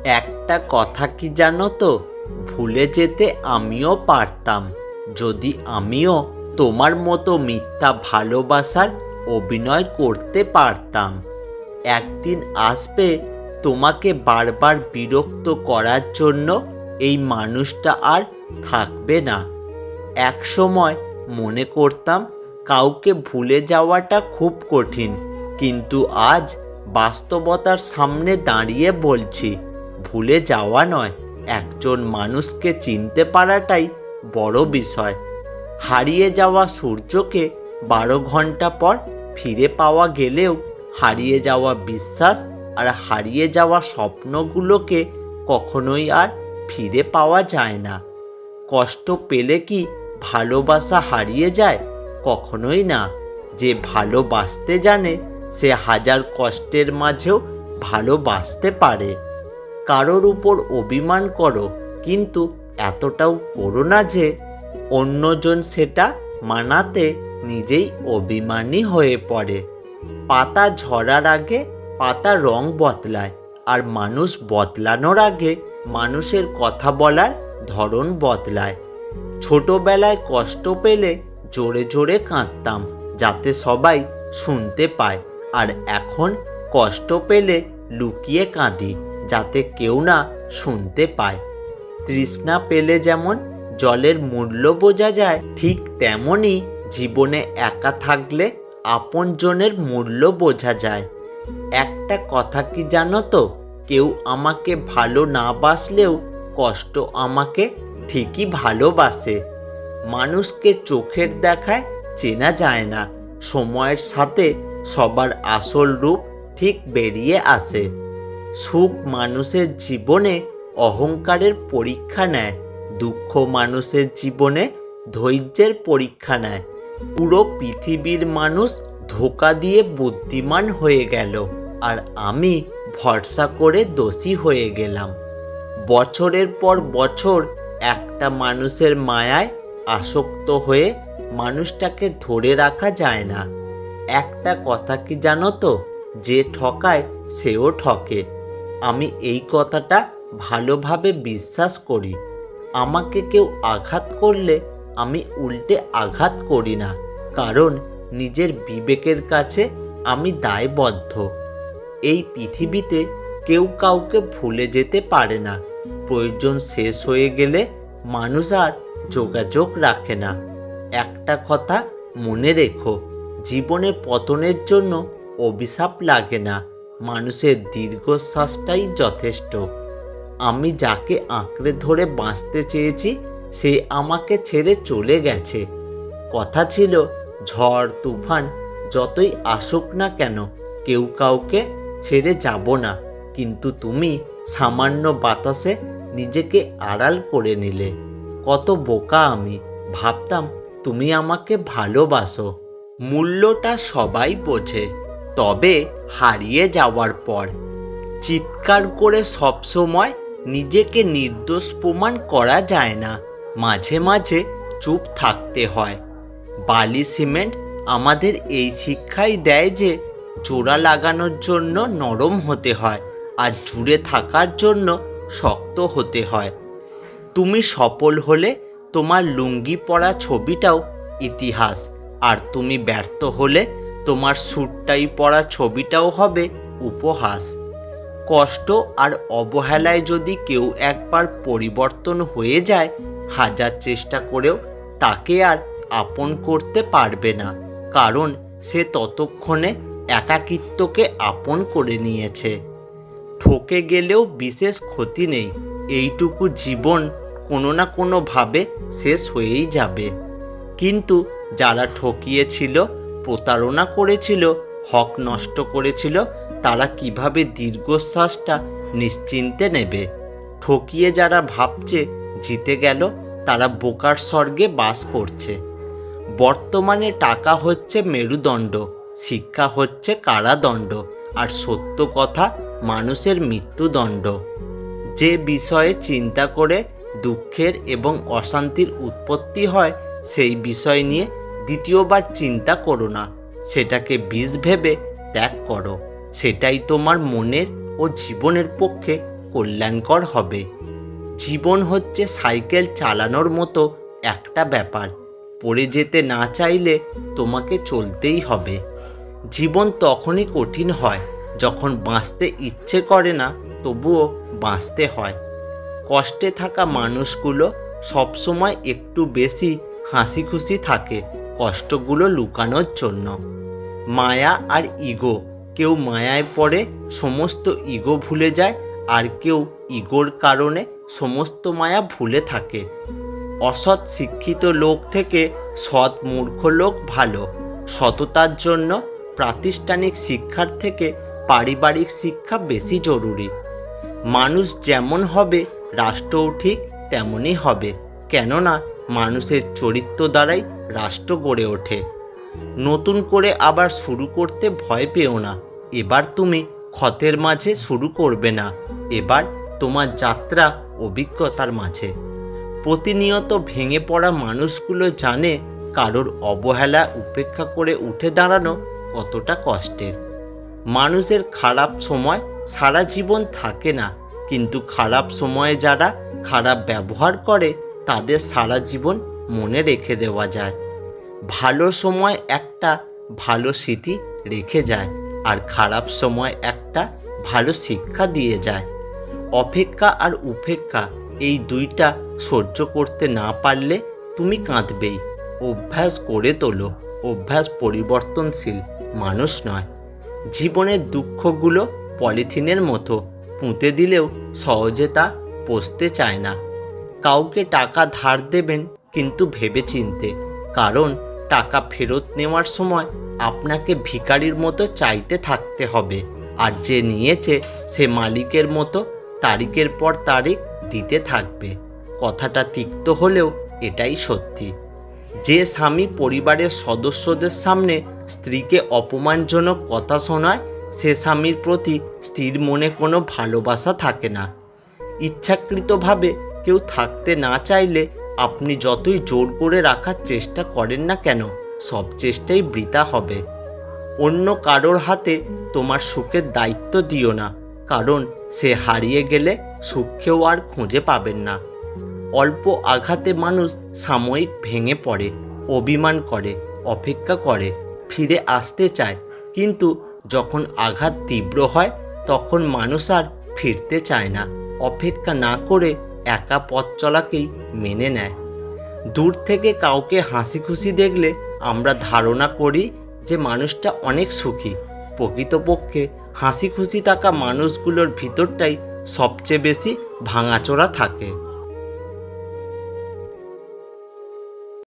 একটা কথা কি জানো তো, ভুলে যেতে আমিও পারতাম যদি আমিও তোমার মতো মিথ্যা ভালোবাসার অভিনয় করতে পারতাম। একদিন আসবে তোমাকে বারবার বিরক্ত করার জন্য এই মানুষটা আর থাকবে না। এক সময় মনে করতাম কাউকে ভুলে যাওয়াটা খুব কঠিন, কিন্তু আজ বাস্তবতার সামনে দাঁড়িয়ে বলছি ভুলে যাওয়া নয়, একজন মানুষকে চিনতে পারাটাই বড় বিষয়। হারিয়ে যাওয়া সূর্যকে 12 ঘন্টা পর ফিরে পাওয়া গেলেও হারিয়ে যাওয়া বিশ্বাস আর হারিয়ে যাওয়া স্বপ্নগুলোকে কখনোই আর ফিরে পাওয়া যায় না। কষ্ট পেলে কি ভালোবাসা হারিয়ে যায়? কখনোই না। যে ভালোবাসতে জানে সে হাজার কষ্টের মাঝেও ভালোবাসতে পারে। কারোর উপর অভিমান করো, কিন্তু এতটাও করো না যে অন্যজন সেটা মানাতে নিজেই অভিমানী হয়ে পড়ে। পাতা ঝরার আগে পাতা রং বদলায়, আর মানুষ বদলানোর আগে মানুষের কথা বলার ধরন বদলায়। ছোটবেলায় কষ্ট পেলে জোরে জোরে কাঁদতাম যাতে সবাই শুনতে পায়, আর এখন কষ্ট পেলে লুকিয়ে কাঁদি যাতে কেউ না শুনতে পায়। তৃষ্ণা পেলে যেমন জলের মূল্য বোঝা যায়, ঠিক তেমনই জীবনে একা থাকলে আপনজনের মূল্য বোঝা যায়। একটা কথা কি জানো তো, কেউ আমাকে ভালো না বাসলেও কষ্ট আমাকে ঠিকই ভালোবাসে। মানুষকে চোখের দেখায় চেনা যায় না, সময়ের সাথে সবার আসল রূপ ঠিক বেরিয়ে আসে। সুখ মানুষের জীবনে অহংকারের পরীক্ষা নেয়, দুঃখ মানুষের জীবনে ধৈর্যের পরীক্ষা নেয়। পুরো পৃথিবীর মানুষ ধোঁকা দিয়ে বুদ্ধিমান হয়ে গেল, আর আমি ভরসা করে দোষী হয়ে গেলাম। বছরের পর বছর একটা মানুষের মায়ায় আসক্ত হয়ে মানুষটাকে ধরে রাখা যায় না। একটা কথা কি জানো তো, যে ঠকায় সেও ঠকে। আমি এই কথাটা ভালোভাবে বিশ্বাস করি। আমাকে কেউ আঘাত করলে আমি উল্টে আঘাত করি না, কারণ নিজের বিবেকের কাছে আমি দায়বদ্ধ। এই পৃথিবীতে কেউ কাউকে ভুলে যেতে পারে না। প্রয়োজন শেষ হয়ে গেলে মানুষ আর যোগাযোগ রাখে না। একটা কথা মনে রেখো, জীবনে পতনের জন্য অভিশাপ লাগে না, মানুষের দীর্ঘশ্বাসটাই যথেষ্ট। আমি যাকে আঁকড়ে ধরে বাঁচতে চেয়েছি সে আমাকে ছেড়ে চলে গেছে। কথা ছিল ঝড় তুফান যতই আসুক না কেন কেউ কাউকে ছেড়ে যাব না, কিন্তু তুমি সামান্য বাতাসে নিজেকে আড়াল করে নিলে। কত বোকা আমি, ভাবতাম তুমি আমাকে ভালোবাসো। মূল্যটা সবাই বোঝে, তবে হারিয়ে যাওয়ার পর। চিৎকার করে সবসময় নিজেকে নির্দোষ প্রমাণ করা যায় না, মাঝে মাঝে চুপ থাকতে হয়। বালি সিমেন্ট আমাদের এই শিক্ষাই দেয় যে জোড়া লাগানোর জন্য নরম হতে হয়, আর জুড়ে থাকার জন্য শক্ত হতে হয়। তুমি সফল হলে তোমার লুঙ্গি পরা ছবিটাও ইতিহাস, আর তুমি ব্যর্থ হলে তোমার স্যুটটাই পরা ছবিটাও হবে উপহাস। কষ্ট আর অবহেলায় যদি কেউ একবার পরিবর্তন হয়ে যায়, হাজার চেষ্টা করেও তাকে আর আপন করতে পারবে না, কারণ সে ততক্ষণে একাকিত্বকে আপন করে নিয়েছে। ঠকে গেলেও বিশেষ ক্ষতি নেই, এইটুকু জীবন কোনো না কোনোভাবে শেষ হয়েই যাবে। কিন্তু যারা ঠকিয়েছিল, প্রতারণা করেছিল, হক নষ্ট করেছিল, তারা কিভাবে দীর্ঘশ্বাসটা নিশ্চিন্তে নেবে? ঠকিয়ে যারা ভাবছে জিতে গেল, তারা বোকার স্বর্গে বাস করছে। বর্তমানে টাকা হচ্ছে মেরুদণ্ড, শিক্ষা হচ্ছে কারাদণ্ড, আর সত্য কথা মানুষের মৃত্যুদণ্ড। যে বিষয়ে চিন্তা করে দুঃখের এবং অশান্তির উৎপত্তি হয়, সেই বিষয় নিয়ে দ্বিতীয়বার চিন্তা করো না, সেটাকে বিষ ভেবে ত্যাগ করো। সেটাই তোমার মনের ও জীবনের পক্ষে কল্যাণকর হবে। জীবন হচ্ছে সাইকেল চালানোর মতো একটা ব্যাপার। পড়ে যেতে না চাইলে তোমাকে চলতেই হবে। জীবন তখনই কঠিন হয় যখন বাঁচতে ইচ্ছে করে না, তবুও বাঁচতে হয়। কষ্টে থাকা মানুষগুলো সবসময় একটু বেশি হাসি খুশি থাকে কষ্টগুলো লুকানোর জন্য। মায়া আর ইগো, কেউ মায়ায় পড়ে সমস্ত ইগো ভুলে যায়, আর কেউ ইগোর কারণে সমস্ত মায়া ভুলে থাকে। অসৎ শিক্ষিত লোক থেকে সৎ মূর্খ লোক ভালো। সততার জন্য প্রাতিষ্ঠানিক শিক্ষার থেকে পারিবারিক শিক্ষা বেশি জরুরি। মানুষ যেমন হবে রাষ্ট্রও ঠিক তেমনই হবে, কেননা মানুষের চরিত্র দ্বারাই রাষ্ট্র গড়ে ওঠে। নতুন করে আবার শুরু করতে ভয় পেও না। এবার তুমি ক্ষতের মাঝে শুরু করবে না, এবার তোমার যাত্রা অভিজ্ঞতার মাঝে। প্রতিনিয়ত ভেঙে পড়া মানুষগুলো জানে কারোর অবহেলা উপেক্ষা করে উঠে দাঁড়ানো কতটা কষ্টের। মানুষের খারাপ সময় সারা জীবন থাকে না, কিন্তু খারাপ সময়ে যারা খারাপ ব্যবহার করে তাদের সারা জীবন মনে রেখে দেওয়া যায়। ভালো সময় একটা ভালো স্মৃতি রেখে যায়, আর খারাপ সময় একটা ভালো শিক্ষা দিয়ে যায়। অপেক্ষা আর উপেক্ষা এই দুইটা সহ্য করতে না পারলে তুমি কাঁদবেই। অভ্যাস করে তোলো, অভ্যাস পরিবর্তনশীল, মানুষ নয়। জীবনের দুঃখগুলো পলিথিনের মতো, পুঁতে দিলেও সহজে তা পচতে চায় না। কাউকে টাকা ধার দেবেন, কিন্তু ভেবেচিন্তে, কারণ টাকা ফেরত নেওয়ার সময় আপনাকে ভিখারির মতো চাইতে থাকতে হবে, আর যে নিয়েছে সে মালিকের মতো তারিখের পর তারিখ দিতে থাকবে। কথাটা তিক্ত হলেও এটাই সত্যি। যে স্বামী পরিবারের সদস্যদের সামনে স্ত্রীকে অপমানজনক কথা শোনায়, সে স্বামীর প্রতি স্ত্রীর মনে কোনো ভালোবাসা থাকে না। ইচ্ছাকৃতভাবে কেউ থাকতে না চাইলে আপনি যতই জোর করে রাখার চেষ্টা করেন না কেন, সব চেষ্টাই বৃথা হবে। অন্য কারোর হাতে তোমার সুখের দায়িত্ব দিও না, কারণ সে হারিয়ে গেলে সুখকেও আর খুঁজে পাবেন না। অল্প আঘাতে মানুষ সাময়িক ভেঙে পড়ে, অভিমান করে, অপেক্ষা করে, ফিরে আসতে চায়, কিন্তু যখন আঘাত তীব্র হয় তখন মানুষ আর ফিরতে চায় না। অপেক্ষা না করে একা পথ চলাকেই মেনে নেয়। দূর থেকে কাউকে হাসি খুশি দেখলে আমরা ধারণা করি যে মানুষটা অনেক সুখী। প্রকৃতপক্ষে হাসি খুশি থাকা মানুষগুলোর ভিতরটাই সবচেয়ে বেশি ভাঙাচোরা থাকে।